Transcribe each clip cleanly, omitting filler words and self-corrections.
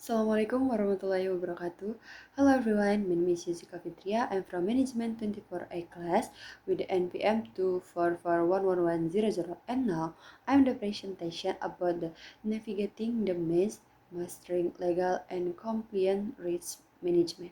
Assalamualaikum warahmatullahi wabarakatuh. Hello everyone, my name is Yusika Fitria. I'm from Management 24A class with the NPM 2441110, and now I'm the presentation about the navigating the maze, mastering legal and compliant risk management.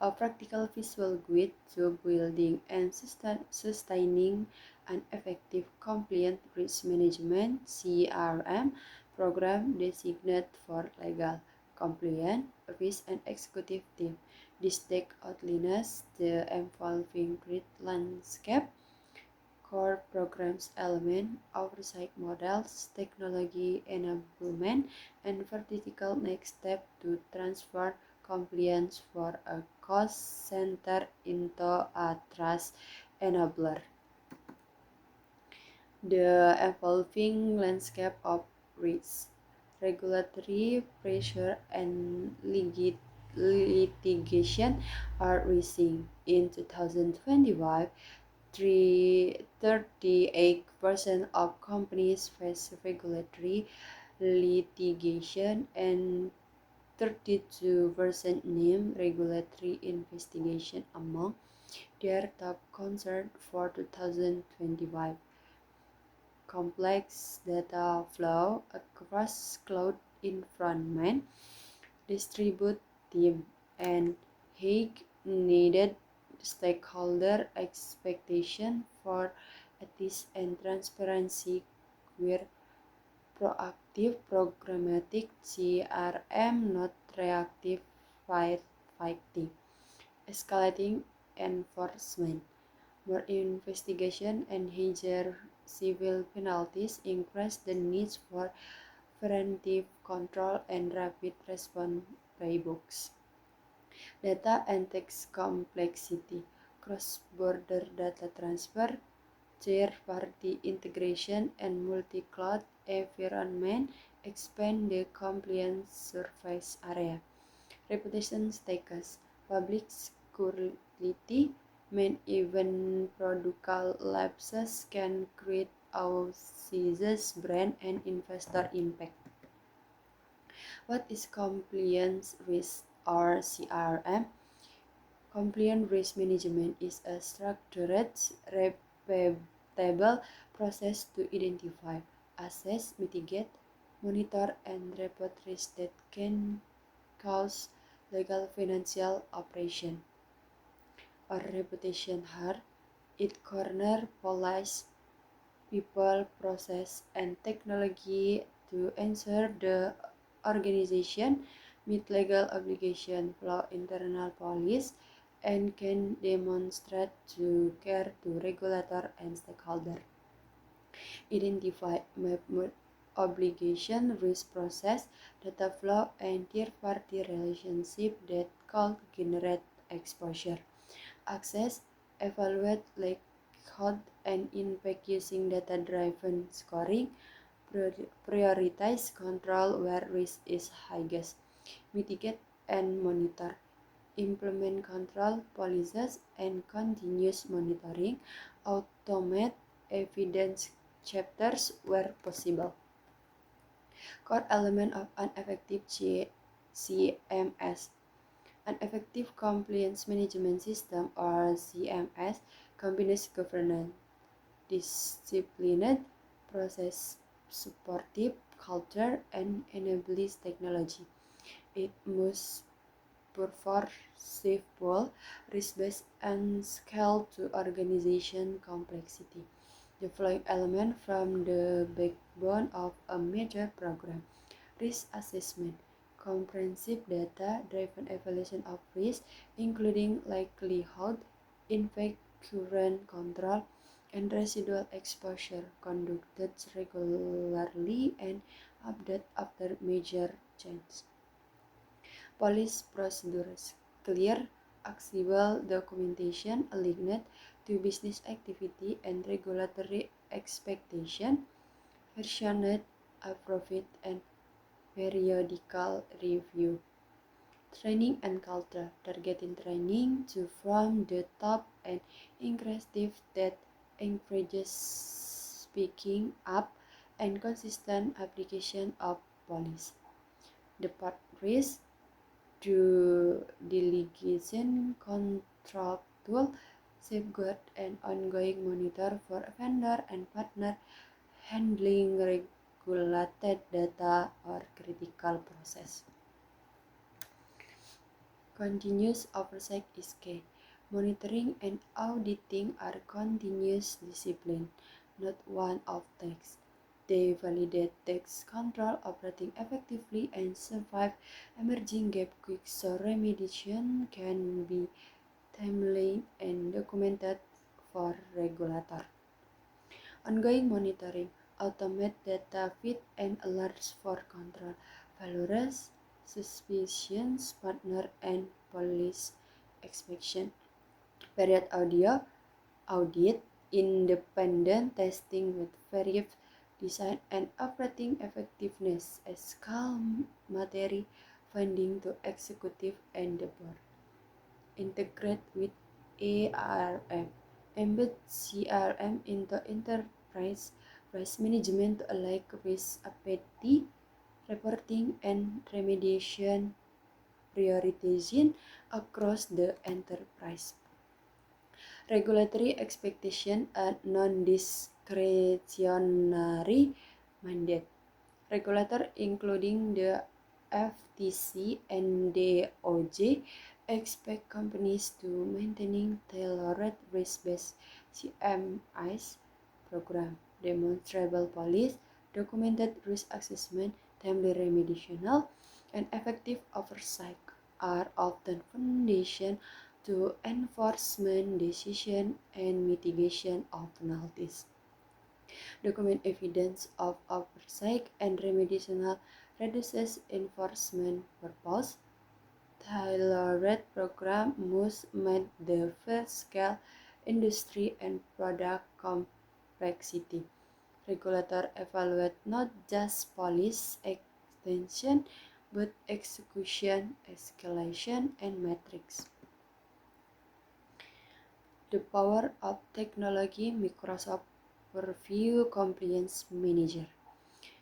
A practical visual guide to building and sustaining an effective compliant risk management (CRM) program designed for legal, compliant, risk and executive team. This deck outlines the evolving grid landscape, core programs element, oversight models, technology enablement, and vertical next step to transfer compliance for a cost center into a trust enabler. The evolving landscape of risk, regulatory pressure, and litigation are rising. In 2025, 38% of companies face regulatory litigation and 32% name regulatory investigation among their top concerns for 2025. Complex data flow across cloud environment, distributed team, and high needed stakeholder expectation for ethics and transparency were proactive programmatic CRM, not reactive firefighting. Escalating enforcement, more investigation and higher civil penalties increase the need for preventive control and rapid response playbooks. Data and text complexity, cross-border data transfer, third-party integration, and multi-cloud environment expand the compliance surface area. Reputation status, public security, main even product lapses can create outsize brand and investor impact. What is compliance risk or CRM? Compliance risk management is a structured, repeatable process to identify, assess, mitigate, monitor, and report risks that can cause legal financial operation or reputation harm. It corner police, people, process, and technology to ensure the organization meet legal obligation, flow internal police, and can demonstrate to care to regulator and stakeholder. Identify map obligation, risk process, data flow, and third-party relationship that could generate exposure. Access, evaluate likelihood and impact using data-driven scoring. Prioritize control where risk is highest. Mitigate and monitor. Implement control policies and continuous monitoring. Automate evidence chapters where possible. Core element of an effective CMS. An effective compliance management system or CMS combines governance, disciplined process, supportive culture, and enables technology. It must purposeful, risk-based, and scale to organization complexity. The following element from the backbone of a major program: risk assessment, comprehensive data-driven evaluation of risk, including likelihood, impact, current control, and residual exposure, conducted regularly and updated after major change. Policy procedures, clear, accessible documentation aligned to business activity and regulatory expectation, versioned, approved, and periodical review. Training and culture, targeting training to from the top and inclusive that encourages speaking up and consistent application of policy. The part risk, due delegation, contractual safeguard, and ongoing monitor for vendor and partner handling regulated data or critical process. Continuous oversight is key. Monitoring and auditing are continuous discipline, not one-off tasks. They validate tax control operating effectively and survive emerging gaps quick so remediation can be timely and documented for regulator. Ongoing monitoring, automate data feed and alerts for control, valorous suspicions, partner and police inspection. Period audio, audit, independent testing with various design and operating effectiveness as material funding to executive and the board. Integrate with ARM. Embed CRM into enterprise risk management to align risk appetite, reporting, and remediation prioritization across the enterprise. Regulatory expectation and non-discretionary mandate. Regulator including the FTC and DOJ expect companies to maintaining tailored risk-based CMIs program, demonstrable policy, documented risk assessment, timely remediation, and effective oversight are often foundation to enforcement decision and mitigation of penalties. Document evidence of oversight and remediation reduces enforcement purpose. Tailored program must meet the full-scale industry and product complexity. Regulator evaluate not just policy extension but execution, escalation, and metrics. The power of technology, Microsoft Purview Compliance Manager.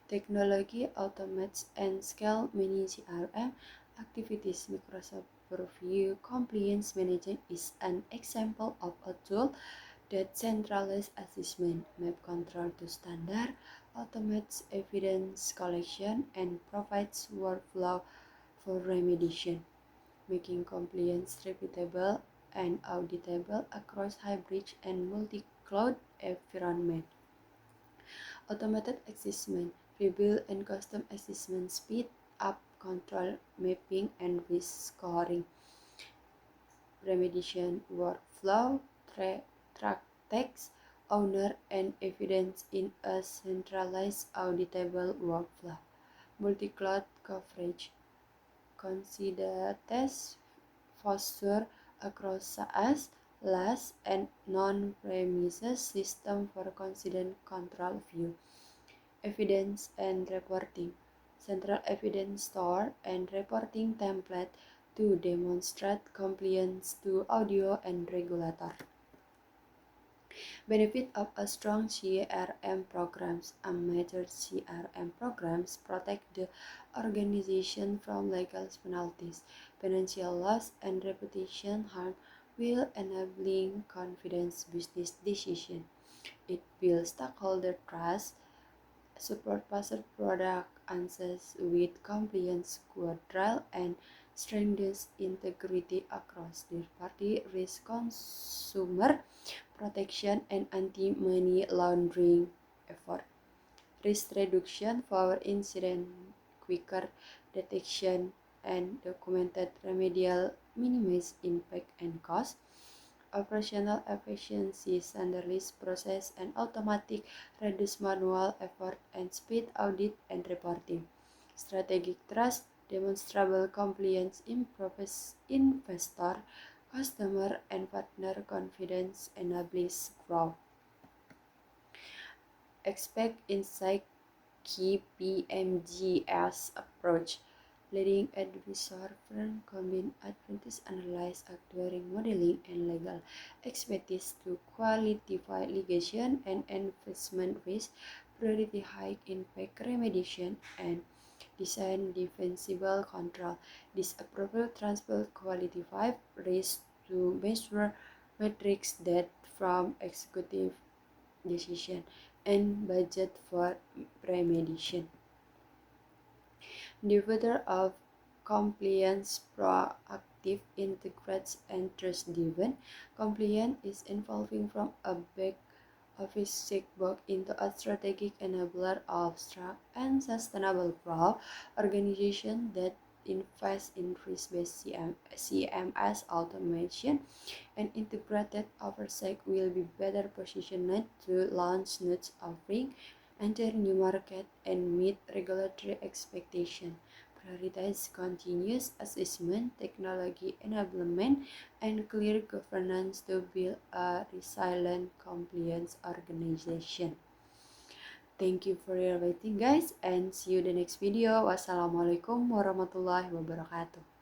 Technology automates and scale many CRM activities. Microsoft Purview Compliance Manager is an example of a tool that centralizes assessment, map control to standard, automates evidence collection, and provides workflow for remediation, making compliance repeatable and auditable across hybrid and multi-cloud environment. Automated assessment, rebuild and custom assessment speed up control mapping and risk scoring. Remediation workflow, track text, owner and evidence in a centralized auditable workflow. Multi-cloud coverage, consider test posture across SaaS, LaaS, and non-premises system for consistent control view. Evidence and reporting, central evidence store and reporting template to demonstrate compliance to audio and regulator. Benefit of a strong CRM programs. Amateur CRM programs protect the organization from legal penalties, financial loss, and reputation harm while enabling confident business decisions. It builds stakeholder trust, support passer product access with compliance guardrail, and strengthens integrity across third-party risk, consumer protection, and anti-money laundering effort. Risk reduction for incident, quicker detection, and documented remedial minimize impact and cost. Operational efficiency, standardized process, and automatic reduce manual effort and speed audit and reporting. Strategic trust, demonstrable compliance, improves investor, customer, and partner confidence, enables growth. Expect insight, key PMGS approach. Leading advisor firm combine advanced analysis, actuarial modeling, and legal expertise to qualify litigation and investment risk, priority high impact remediation, and design defensible control. Disapproval transport quality 5 raised to measure metrics that from executive decision and budget for remediation. Divider of compliance proactive integrates and trust-driven. Compliance is evolving from a back office checkbox into a strategic enabler of strong and sustainable growth. Organization that invest in risk-based CMS automation and integrated oversight will be better positioned to launch new offerings, enter new market, and meet regulatory expectations. Prioritize continuous assessment, technology enablement, and clear governance to build a resilient compliance organization. Thank you for your waiting guys, and see you the next video. Wassalamualaikum warahmatullahi wabarakatuh.